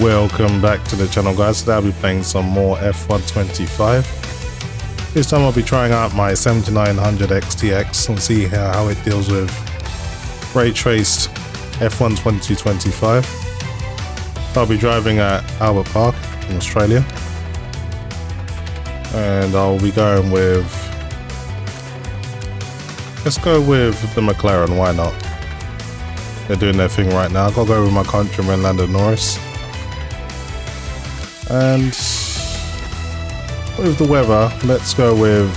Welcome back to the channel, guys. Today I'll be playing some more F125. This time I'll be trying out my 7900 XTX and see how it deals with ray traced F1 2025. I'll be driving at Albert Park in Australia, and I'll be going with, let's go with the McLaren, why not? They're doing their thing right now. I've got to go with my countryman Lando Norris. And with the weather, let's go with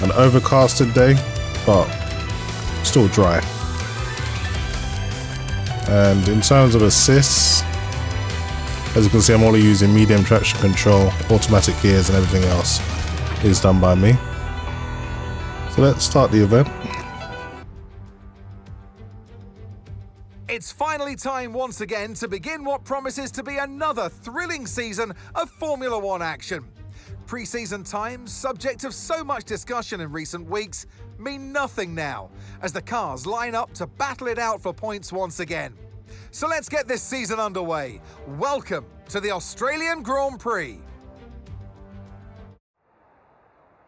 an overcasted day, but still dry. And in terms of assists, as you can see, I'm only using medium traction control, automatic gears, and everything else is done by me. So let's start the event. It's finally time once again to begin what promises to be another thrilling season of Formula One action. Pre-season times, subject of so much discussion in recent weeks, mean nothing now, as the cars line up to battle it out for points once again. So let's get this season underway. Welcome to the Australian Grand Prix.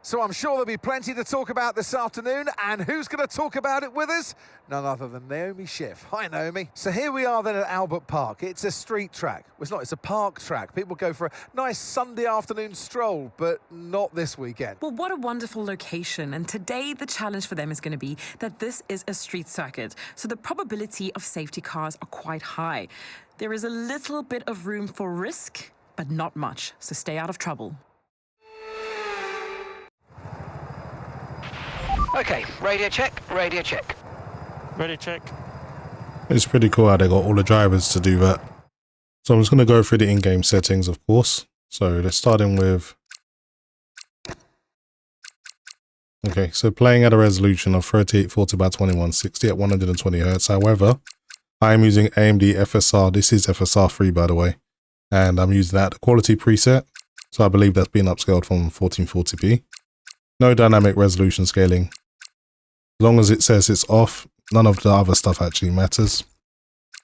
So I'm sure there'll be plenty to talk about this afternoon, and who's going to talk about it with us? None other than Naomi Schiff. Hi, Naomi. So here we are then at Albert Park. It's a street track. Well, it's not, it's a park track. People go for a nice Sunday afternoon stroll, but not this weekend. Well, what a wonderful location. And today the challenge for them is going to be that this is a street circuit. So the probability of safety cars are quite high. There is a little bit of room for risk, but not much. So stay out of trouble. Okay, radio check, radio check. Radio check. It's pretty cool how they got all the drivers to do that. So I'm just going to go through the in-game settings, of course. So let's start in with... Okay, so playing at a resolution of 3840 by 2160 at 120 Hz. However, I am using AMD FSR. This is FSR3, by the way. And I'm using that quality preset. So I believe that's been upscaled from 1440p. No dynamic resolution scaling. As long as it says it's off, none of the other stuff actually matters.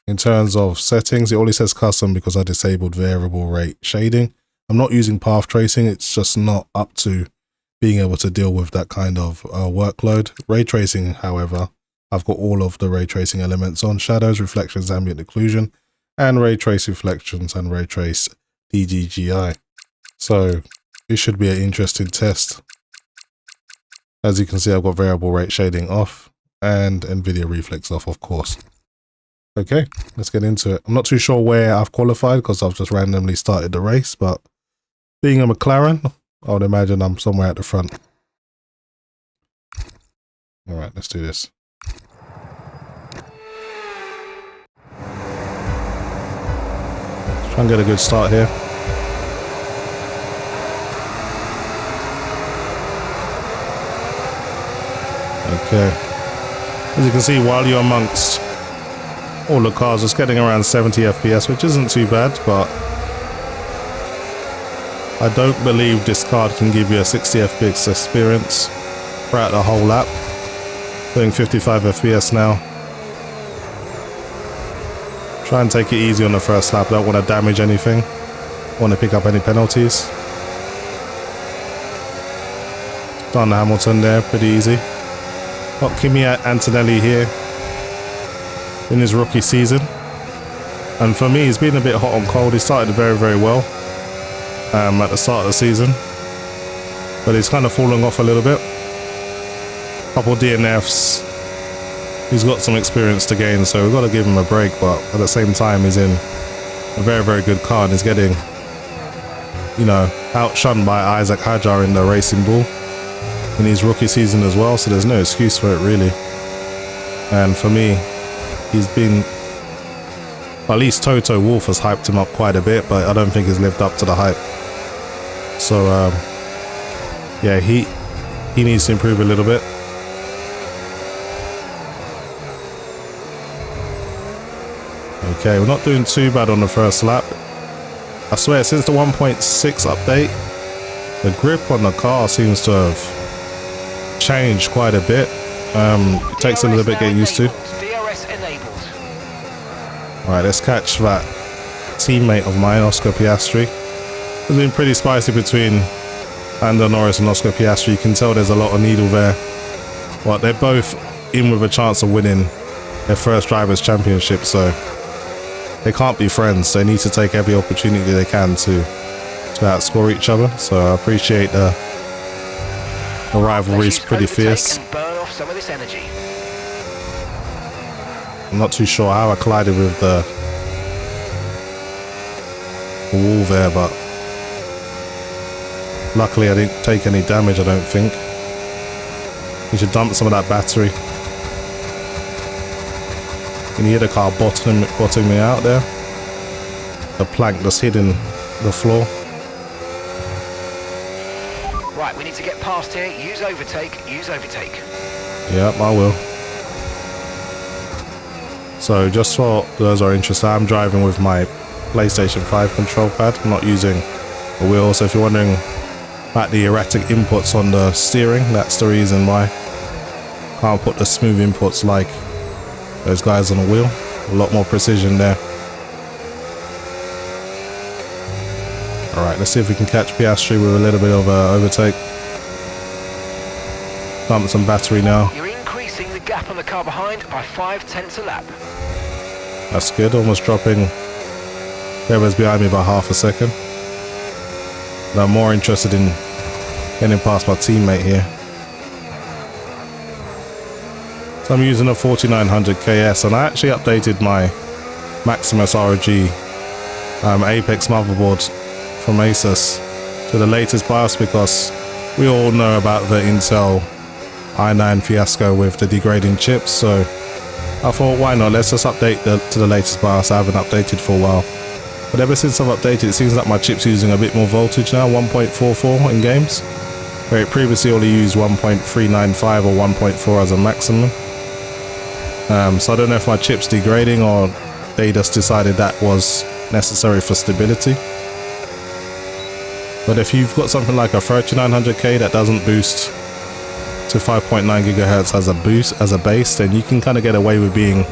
In terms of settings, it only says custom because I disabled variable rate shading. I'm not using path tracing, it's just not up to being able to deal with that kind of workload. Ray tracing, however, I've got all of the ray tracing elements on: shadows, reflections, ambient occlusion, and ray trace reflections and ray trace DGGI. So it should be an interesting test. As you can see, I've got variable rate shading off and NVIDIA reflex off, of course. Okay, let's get into it. I'm not too sure where I've qualified because I've just randomly started the race, but being a McLaren, I would imagine I'm somewhere at the front. All right, let's do this. Let's try and get a good start here. Okay, as you can see, while you're amongst all the cars, it's getting around 70 FPS, which isn't too bad, but I don't believe this card can give you a 60 FPS experience throughout the whole lap. Doing 55 FPS now. Try and take it easy on the first lap. Don't want to damage anything. Want to pick up any penalties. Done Hamilton there, pretty easy. Got Kimi Antonelli here in his rookie season, and for me, he's been a bit hot and cold. He started very, very well at the start of the season, but he's kind of falling off a little bit. Couple DNFs. He's got some experience to gain, so we've got to give him a break. But at the same time, he's in a very, very good car, and he's getting, you know, outshunned by Isaac Higjh in the Racing Bull in his rookie season as well, so there's no excuse for it really. And for me, he's been, at least Toto Wolff has hyped him up quite a bit, but I don't think he's lived up to the hype. So yeah, he needs to improve a little bit. Okay, we're not doing too bad on the first lap. I swear, since the 1.6 update, the grip on the car seems to have changed quite a bit. It takes a little bit to get used to. Alright, let's catch that teammate of mine, Oscar Piastri. It's been pretty spicy between Lando Norris and Oscar Piastri. You can tell there's a lot of needle there. But they're both in with a chance of winning their first Drivers' Championship, so they can't be friends. They need to take every opportunity they can to outscore each other. So I appreciate the rivalry is pretty fierce. Burn off some of this energy. I'm not too sure how I collided with the wall there, but luckily I didn't take any damage, I don't think. You should dump some of that battery. You can hear the car bottoming out there. The plank just hitting the floor. Right, we need to get past here. Use overtake. Use overtake. Yep, I will. So just for those who are interested, I'm driving with my PlayStation 5 control pad. I'm not using a wheel. So if you're wondering about the erratic inputs on the steering, that's the reason why. Can't put the smooth inputs like those guys on the wheel. A lot more precision there. Alright, let's see if we can catch Piastri with a little bit of overtake. Dump some battery now. You're increasing the gap on the car behind by 0.5 a lap. That's good, almost dropping whoever's behind me by half a second. But I'm more interested in getting past my teammate here. So I'm using a 4900 KS, and I actually updated my MAXIMUS ROG Apex motherboard from ASUS to the latest BIOS, because we all know about the Intel i9 fiasco with the degrading chips. So I thought, why not, let's just update to the latest BIOS. I haven't updated for a while, but ever since I've updated, it seems like my chip's using a bit more voltage now, 1.44 in games, where it previously only used 1.395 or 1.4 as a maximum. So I don't know if my chip's degrading or they just decided that was necessary for stability. But if you've got something like a 3900K that doesn't boost to 5.9 gigahertz as a base, then you can kind of get away with being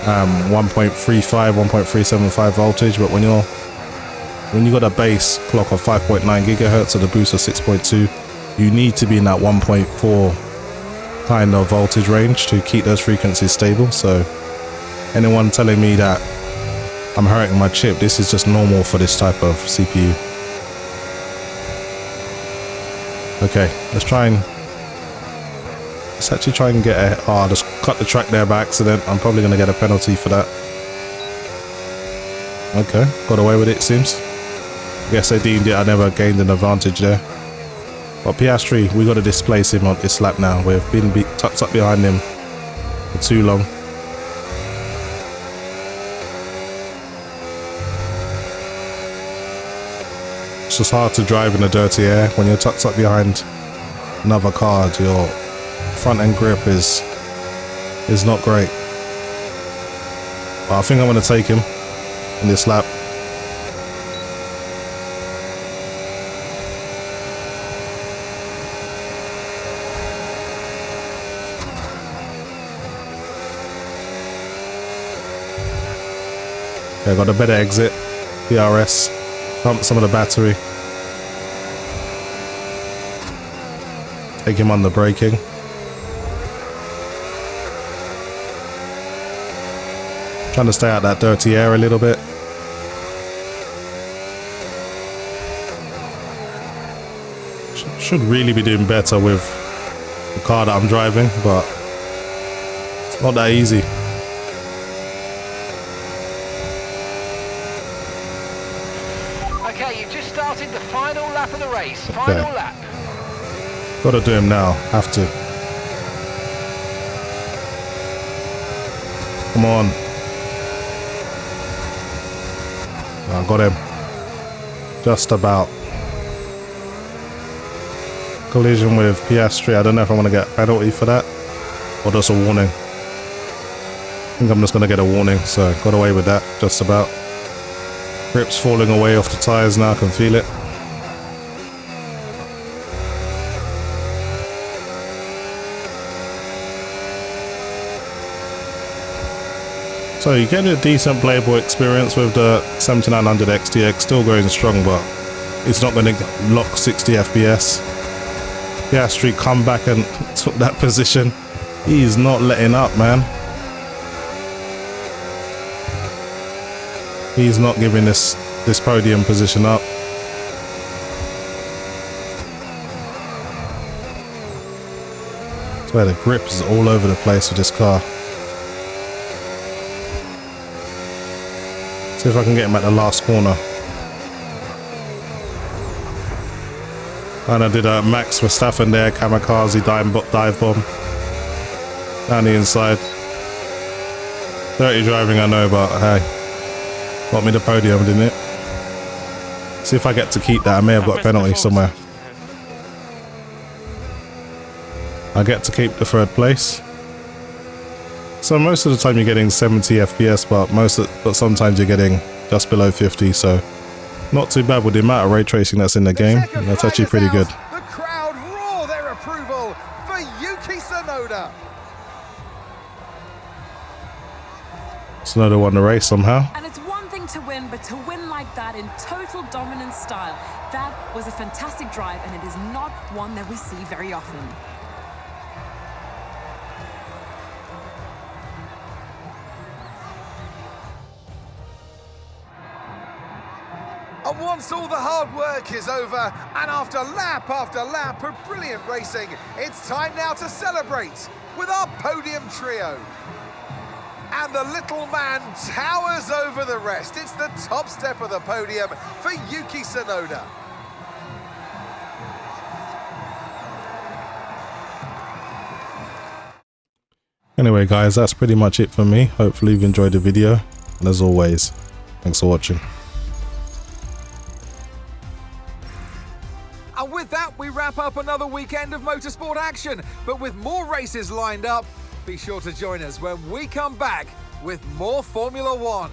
1.35, 1.375 voltage. But when you got a base clock of 5.9 gigahertz or the boost of 6.2, you need to be in that 1.4 kind of voltage range to keep those frequencies stable. So anyone telling me that I'm hurting my chip, this is just normal for this type of CPU. Okay, let's actually try and get a... Oh, I just cut the track there by accident. I'm probably going to get a penalty for that. Okay, got away with it, seems. Guess they deemed it I never gained an advantage there. But Piastri, we got to displace him on this lap now. We've been tucked up behind him for too long. It's just hard to drive in the dirty air when you're tucked up behind another car. Your front end grip is not great. But I think I'm going to take him in this lap. Okay, got a better exit. PRS. Pump some of the battery. Take him on the braking. Trying to stay out that dirty air a little bit. Should really be doing better with the car that I'm driving, but it's not that easy. Okay, you've just started the final lap of the race. Final lap. Gotta do him now. Have to. Come on. I got him. Just about. Collision with Piastri. I don't know if I'm gonna get a penalty for that or just a warning. I think I'm just gonna get a warning, so got away with that just about. Grip's falling away off the tires now, I can feel it. So you get a decent playable experience with the 7900 XTX, still going strong, but it's not going to lock 60 FPS. Yeah, Street come back and took that position. He's not letting up, man. He's not giving this podium position up. I swear the grip is all over the place with this car. See if I can get him at the last corner. And I did a Max Verstappen there, kamikaze dive bomb. Down the inside. Dirty driving, I know, but hey. Got me the podium, didn't it? See if I get to keep that. I may have got a penalty somewhere. I get to keep the third place. So most of the time you're getting 70 FPS, but sometimes you're getting just below 50, so not too bad with the amount of ray tracing that's in the game. That's actually pretty good. The crowd roar their approval for Yuki Tsunoda. Tsunoda won the race somehow. And it's one thing to win, but to win like that in total dominant style, that was a fantastic drive, and it is not one that we see very often. And once all the hard work is over, and after lap of brilliant racing, it's time now to celebrate with our podium trio. And the little man towers over the rest. It's the top step of the podium for Yuki Tsunoda. Anyway guys, that's pretty much it for me. Hopefully you've enjoyed the video. And as always, thanks for watching. And with that, we wrap up another weekend of motorsport action. But with more races lined up, be sure to join us when we come back with more Formula One.